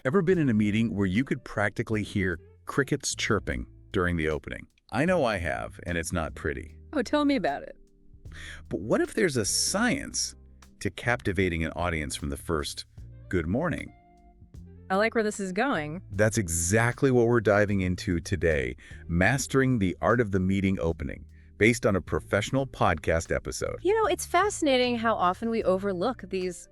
Ever been in a meeting where you could practically hear crickets chirping during the opening? I know I have, and it's not pretty. Oh, tell me about it. But what if there's a science to captivating an audience from the first good morning? I like where this is going. That's exactly what we're diving into today, Mastering the Art of the Meeting Opening, based on a professional podcast episode. You know, it's fascinating how often we overlook these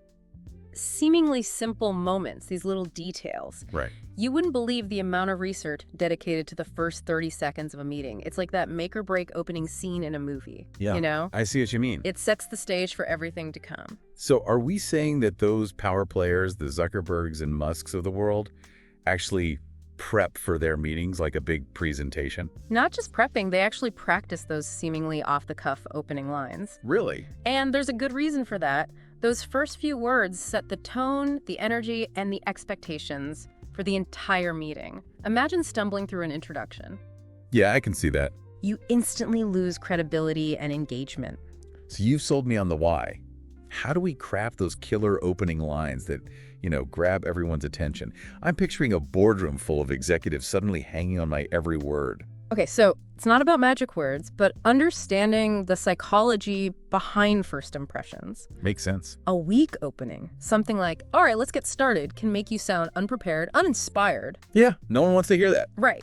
seemingly simple moments, these little details. Right. You wouldn't believe the amount of research dedicated to the first 30 seconds of a meeting. It's like that make or break opening scene in a movie. Yeah, you know? I see what you mean. It sets the stage for everything to come. So are we saying that those power players, the Zuckerbergs and Musks of the world, actually prep for their meetings like a big presentation? Not just prepping, they actually practice those seemingly off-the-cuff opening lines. Really? And there's a good reason for that. Those first few words set the tone, the energy, and the expectations for the entire meeting. Imagine stumbling through an introduction. Yeah, I can see that. You instantly lose credibility and engagement. So you've sold me on the why. How do we craft those killer opening lines that, grab everyone's attention? I'm picturing a boardroom full of executives suddenly hanging on my every word. Okay, so it's not about magic words, but understanding the psychology behind first impressions. Makes sense. A weak opening, something like, all right, let's get started, can make you sound unprepared, uninspired. Yeah, no one wants to hear that. Right.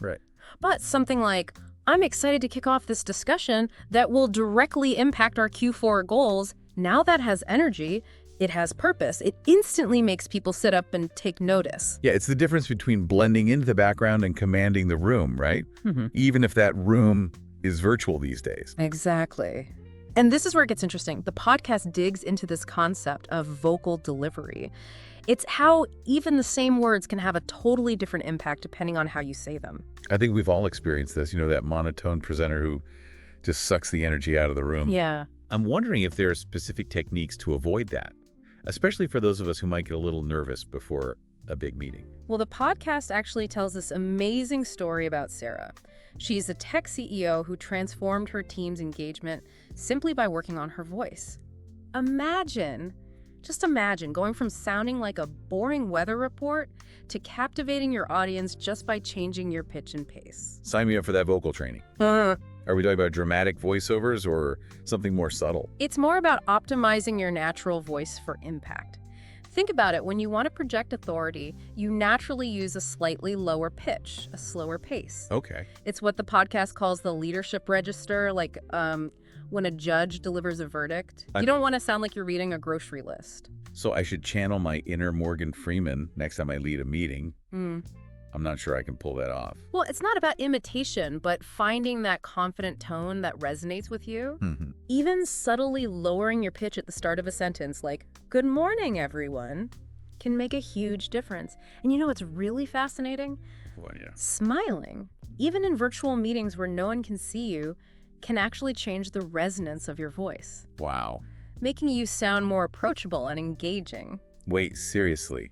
But something like, I'm excited to kick off this discussion that will directly impact our Q4 goals. Now that has energy, it has purpose. It instantly makes people sit up and take notice. Yeah, it's the difference between blending into the background and commanding the room, right? Mm-hmm. Even if that room is virtual these days. Exactly. And this is where it gets interesting. The podcast digs into this concept of vocal delivery. It's how even the same words can have a totally different impact depending on how you say them. I think we've all experienced this, that monotone presenter who just sucks the energy out of the room. Yeah. I'm wondering if there are specific techniques to avoid that, especially for those of us who might get a little nervous before a big meeting. Well, the podcast actually tells this amazing story about Sarah. She's a tech CEO who transformed her team's engagement simply by working on her voice. Just imagine going from sounding like a boring weather report to captivating your audience just by changing your pitch and pace. Sign me up for that vocal training. Are we talking about dramatic voiceovers or something more subtle? It's more about optimizing your natural voice for impact. Think about it. When you want to project authority, you naturally use a slightly lower pitch, a slower pace. Okay. It's what the podcast calls the leadership register, like when a judge delivers a verdict. You don't want to sound like you're reading a grocery list. So I should channel my inner Morgan Freeman next time I lead a meeting. I'm not sure I can pull that off. Well, it's not about imitation, but finding that confident tone that resonates with you. Mm-hmm. Even subtly lowering your pitch at the start of a sentence, like, good morning, everyone, can make a huge difference. And you know what's really fascinating? Well, yeah. Smiling, even in virtual meetings where no one can see you, can actually change the resonance of your voice. Wow. Making you sound more approachable and engaging. Wait, seriously?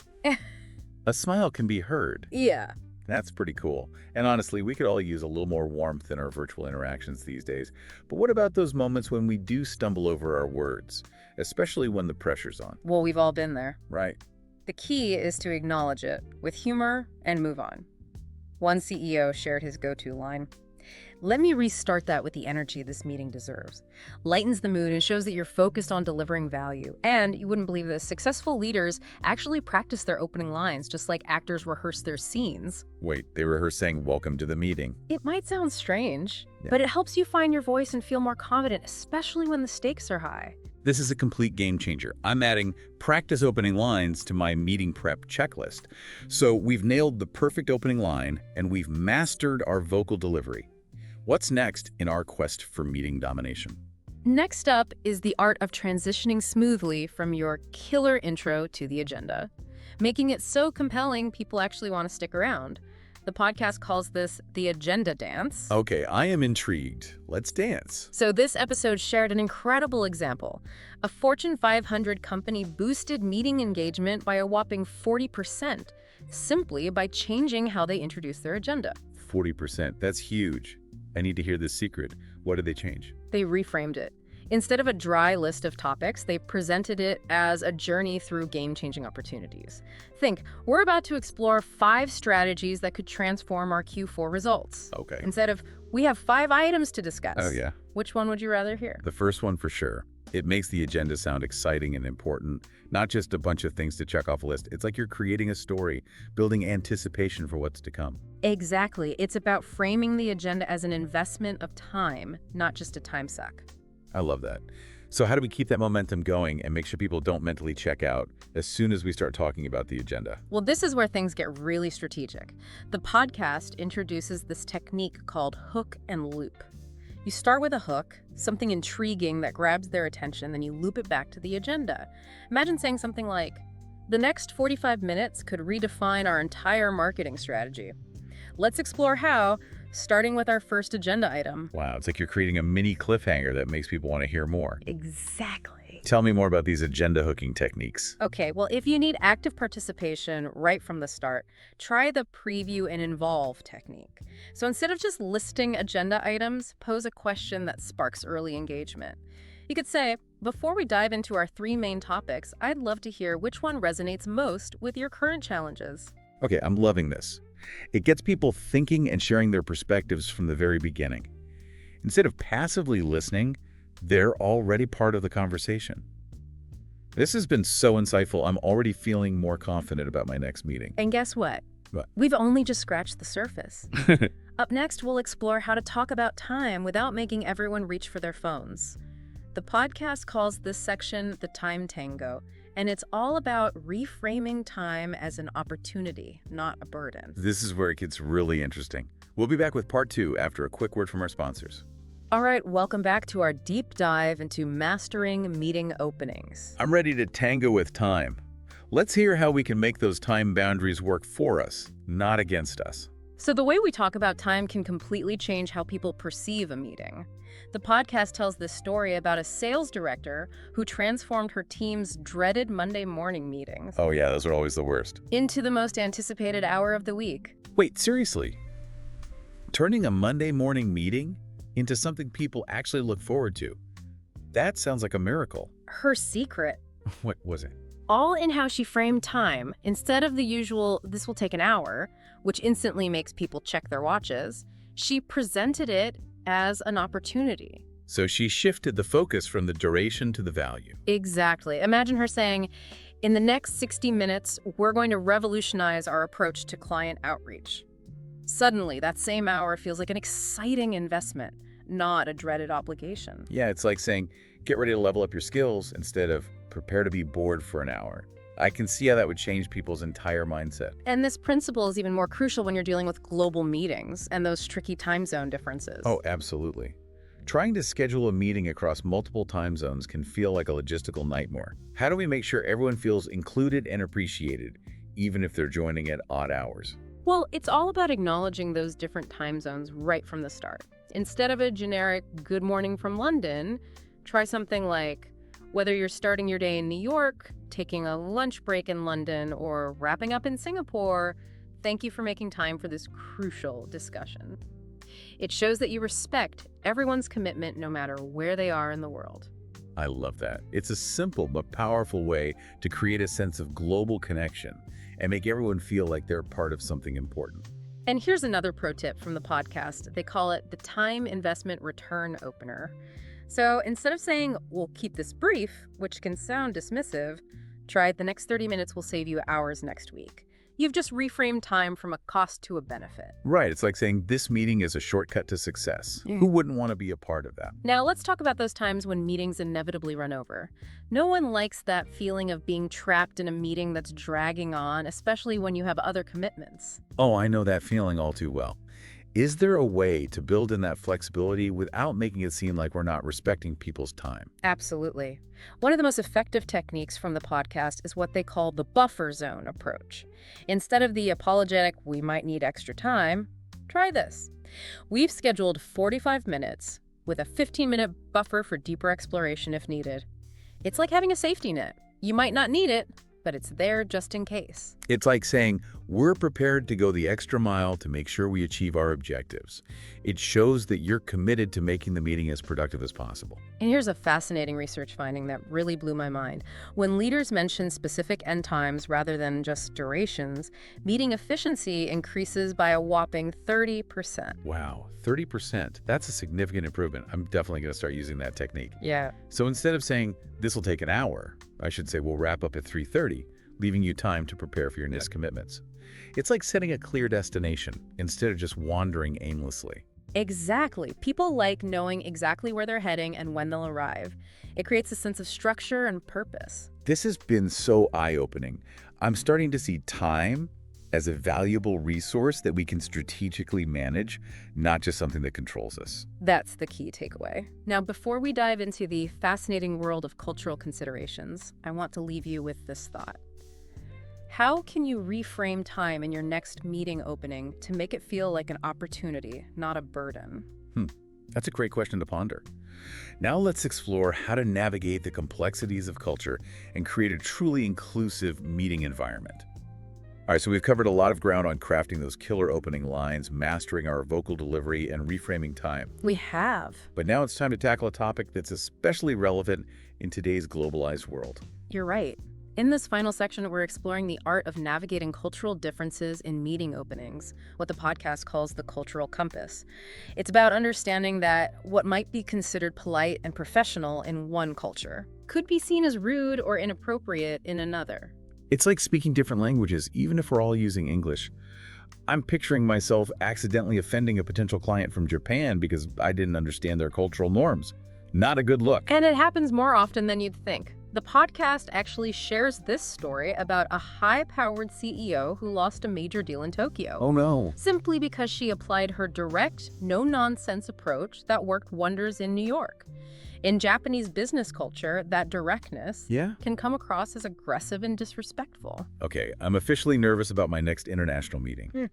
A smile can be heard. Yeah. That's pretty cool. And honestly, we could all use a little more warmth in our virtual interactions these days. But what about those moments when we do stumble over our words, especially when the pressure's on? Well, we've all been there. Right. The key is to acknowledge it with humor and move on. One CEO shared his go-to line, "Let me restart that with the energy this meeting deserves." Lightens the mood and shows that you're focused on delivering value. And you wouldn't believe this, successful leaders actually practice their opening lines just like actors rehearse their scenes. Wait, they rehearse saying, "Welcome to the meeting." It might sound strange, Yeah. but it helps you find your voice and feel more confident, especially when the stakes are high. This is a complete game changer. I'm adding practice opening lines to my meeting prep checklist. So we've nailed the perfect opening line and we've mastered our vocal delivery. What's next in our quest for meeting domination? Next up is the art of transitioning smoothly from your killer intro to the agenda, making it so compelling people actually want to stick around. The podcast calls this the agenda dance. Okay, I am intrigued. Let's dance. So this episode shared an incredible example. A Fortune 500 company boosted meeting engagement by a whopping 40%, simply by changing how they introduce their agenda. 40%, that's huge. I need to hear this secret. What did they change? They reframed it. Instead of a dry list of topics, they presented it as a journey through game-changing opportunities. Think, we're about to explore 5 strategies that could transform our Q4 results. Okay. Instead of, we have 5 items to discuss. Oh, yeah. Which one would you rather hear? The first one for sure. It makes the agenda sound exciting and important, not just a bunch of things to check off a list. It's like you're creating a story, building anticipation for what's to come. Exactly. It's about framing the agenda as an investment of time, not just a time suck. I love that. So how do we keep that momentum going and make sure people don't mentally check out as soon as we start talking about the agenda? Well, this is where things get really strategic. The podcast introduces this technique called hook and loop. You start with a hook, something intriguing that grabs their attention, then you loop it back to the agenda. Imagine saying something like, the next 45 minutes could redefine our entire marketing strategy. Let's explore how, starting with our first agenda item. Wow, it's like you're creating a mini cliffhanger that makes people want to hear more. Exactly. Tell me more about these agenda hooking techniques. Okay, well, if you need active participation right from the start, try the preview and involve technique. So instead of just listing agenda items, pose a question that sparks early engagement. You could say, before we dive into our 3 main topics, I'd love to hear which one resonates most with your current challenges. Okay, I'm loving this. It gets people thinking and sharing their perspectives from the very beginning. Instead of passively listening, they're already part of the conversation. This has been so insightful. I'm already feeling more confident about my next meeting. And guess what? What? We've only just scratched the surface. Up next, we'll explore how to talk about time without making everyone reach for their phones. The podcast calls this section the Time Tango, and it's all about reframing time as an opportunity, not a burden. This is where it gets really interesting. We'll be back with part 2 after a quick word from our sponsors. All right, welcome back to our deep dive into mastering meeting openings. I'm ready to tango with time. Let's hear how we can make those time boundaries work for us, not against us. So the way we talk about time can completely change how people perceive a meeting. The podcast tells this story about a sales director who transformed her team's dreaded Monday morning meetings Oh yeah, those are always the worst. into the most anticipated hour of the week. Wait, seriously? Turning a Monday morning meeting into something people actually look forward to? That sounds like a miracle. Her secret, What was it? all in how she framed time. Instead of the usual, this will take an hour, which instantly makes people check their watches, she presented it as an opportunity. So she shifted the focus from the duration to the value. Exactly. Imagine her saying, in the next 60 minutes, we're going to revolutionize our approach to client outreach. Suddenly, that same hour feels like an exciting investment, not a dreaded obligation. Yeah, it's like saying, get ready to level up your skills instead of prepare to be bored for an hour. I can see how that would change people's entire mindset. And this principle is even more crucial when you're dealing with global meetings and those tricky time zone differences. Oh, absolutely. Trying to schedule a meeting across multiple time zones can feel like a logistical nightmare. How do we make sure everyone feels included and appreciated, even if they're joining at odd hours? Well, it's all about acknowledging those different time zones right from the start. Instead of a generic good morning from London, try something like, whether you're starting your day in New York, taking a lunch break in London, or wrapping up in Singapore, thank you for making time for this crucial discussion. It shows that you respect everyone's commitment no matter where they are in the world. I love that. It's a simple but powerful way to create a sense of global connection and make everyone feel like they're part of something important. And here's another pro tip from the podcast. They call it the time investment return opener. So instead of saying, we'll keep this brief, which can sound dismissive, try the next 30 minutes will save you hours next week. You've just reframed time from a cost to a benefit. Right, it's like saying this meeting is a shortcut to success. Who wouldn't want to be a part of that? Now let's talk about those times when meetings inevitably run over. No one likes that feeling of being trapped in a meeting that's dragging on, especially when you have other commitments. Oh, I know that feeling all too well. Is there a way to build in that flexibility without making it seem like we're not respecting people's time? Absolutely. One of the most effective techniques from the podcast is what they call the buffer zone approach. Instead of the apologetic, we might need extra time, try this. We've scheduled 45 minutes with a 15-minute buffer for deeper exploration if needed. It's like having a safety net. You might not need it, but it's there just in case. It's like saying, we're prepared to go the extra mile to make sure we achieve our objectives. It shows that you're committed to making the meeting as productive as possible. And here's a fascinating research finding that really blew my mind. When leaders mention specific end times rather than just durations, meeting efficiency increases by a whopping 30%. Wow, 30%. That's a significant improvement. I'm definitely going to start using that technique. Yeah. So instead of saying, this will take an hour, I should say we'll wrap up at 3:30, leaving you time to prepare for your next commitments. It's like setting a clear destination instead of just wandering aimlessly. Exactly. People like knowing exactly where they're heading and when they'll arrive. It creates a sense of structure and purpose. This has been so eye-opening. I'm starting to see time as a valuable resource that we can strategically manage, not just something that controls us. That's the key takeaway. Now, before we dive into the fascinating world of cultural considerations, I want to leave you with this thought. How can you reframe time in your next meeting opening to make it feel like an opportunity, not a burden? That's a great question to ponder. Now let's explore how to navigate the complexities of culture and create a truly inclusive meeting environment. All right, so we've covered a lot of ground on crafting those killer opening lines, mastering our vocal delivery, and reframing time. We have. But now it's time to tackle a topic that's especially relevant in today's globalized world. You're right. In this final section, we're exploring the art of navigating cultural differences in meeting openings, what the podcast calls the cultural compass. It's about understanding that what might be considered polite and professional in one culture could be seen as rude or inappropriate in another. It's like speaking different languages, even if we're all using English. I'm picturing myself accidentally offending a potential client from Japan because I didn't understand their cultural norms. Not a good look. And it happens more often than you'd think. The podcast actually shares this story about a high-powered CEO who lost a major deal in Tokyo. Oh no. Simply because she applied her direct, no-nonsense approach that worked wonders in New York. In Japanese business culture, that directness can come across as aggressive and disrespectful. Okay, I'm officially nervous about my next international meeting.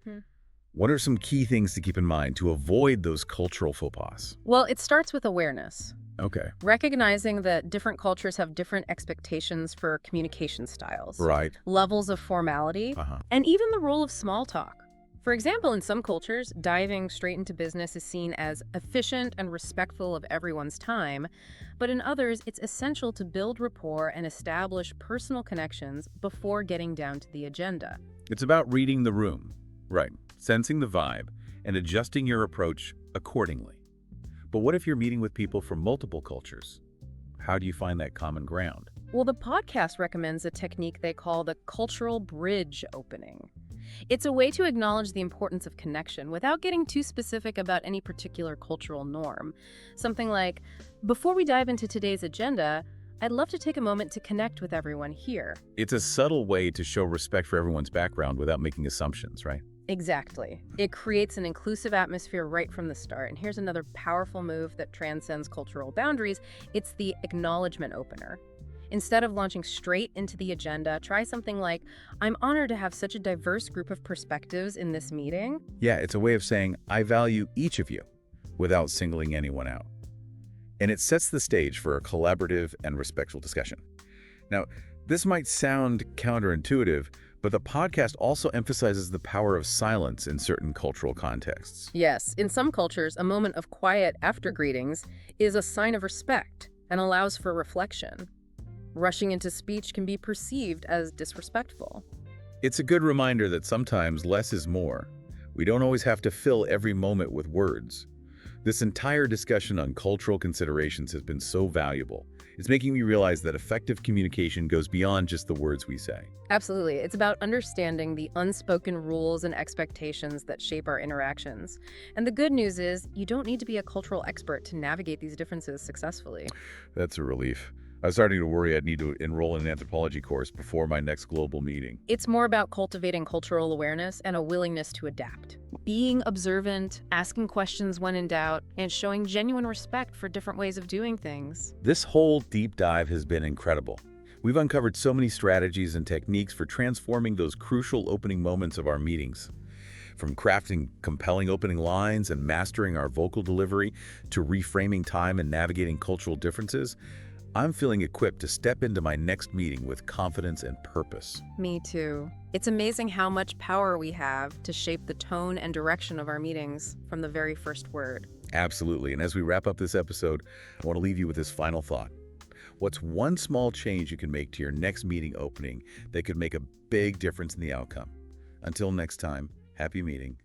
What are some key things to keep in mind to avoid those cultural faux pas? Well, it starts with awareness. Okay. Recognizing that different cultures have different expectations for communication styles, Right. levels of formality, and even the role of small talk. For example, in some cultures, diving straight into business is seen as efficient and respectful of everyone's time, but in others, it's essential to build rapport and establish personal connections before getting down to the agenda. It's about reading the room. Right. Sensing the vibe and adjusting your approach accordingly. But what if you're meeting with people from multiple cultures? How do you find that common ground? Well, the podcast recommends a technique they call the cultural bridge opening. It's a way to acknowledge the importance of connection without getting too specific about any particular cultural norm. Something like, before we dive into today's agenda, I'd love to take a moment to connect with everyone here. It's a subtle way to show respect for everyone's background without making assumptions, right? Exactly. It creates an inclusive atmosphere right from the start. And here's another powerful move that transcends cultural boundaries. It's the acknowledgement opener. Instead of launching straight into the agenda, try something like, I'm honored to have such a diverse group of perspectives in this meeting. Yeah, it's a way of saying, I value each of you without singling anyone out. And it sets the stage for a collaborative and respectful discussion. Now, this might sound counterintuitive, but the podcast also emphasizes the power of silence in certain cultural contexts. Yes, in some cultures, a moment of quiet after greetings is a sign of respect and allows for reflection. Rushing into speech can be perceived as disrespectful. It's a good reminder that sometimes less is more. We don't always have to fill every moment with words. This entire discussion on cultural considerations has been so valuable. It's making me realize that effective communication goes beyond just the words we say. Absolutely. It's about understanding the unspoken rules and expectations that shape our interactions. And the good news is, you don't need to be a cultural expert to navigate these differences successfully. That's a relief. I was starting to worry I'd need to enroll in an anthropology course before my next global meeting. It's more about cultivating cultural awareness and a willingness to adapt. Being observant, asking questions when in doubt, and showing genuine respect for different ways of doing things. This whole deep dive has been incredible. We've uncovered so many strategies and techniques for transforming those crucial opening moments of our meetings. From crafting compelling opening lines and mastering our vocal delivery to reframing time and navigating cultural differences, I'm feeling equipped to step into my next meeting with confidence and purpose. Me too. It's amazing how much power we have to shape the tone and direction of our meetings from the very first word. Absolutely. And as we wrap up this episode, I want to leave you with this final thought. What's one small change you can make to your next meeting opening that could make a big difference in the outcome? Until next time, happy meeting.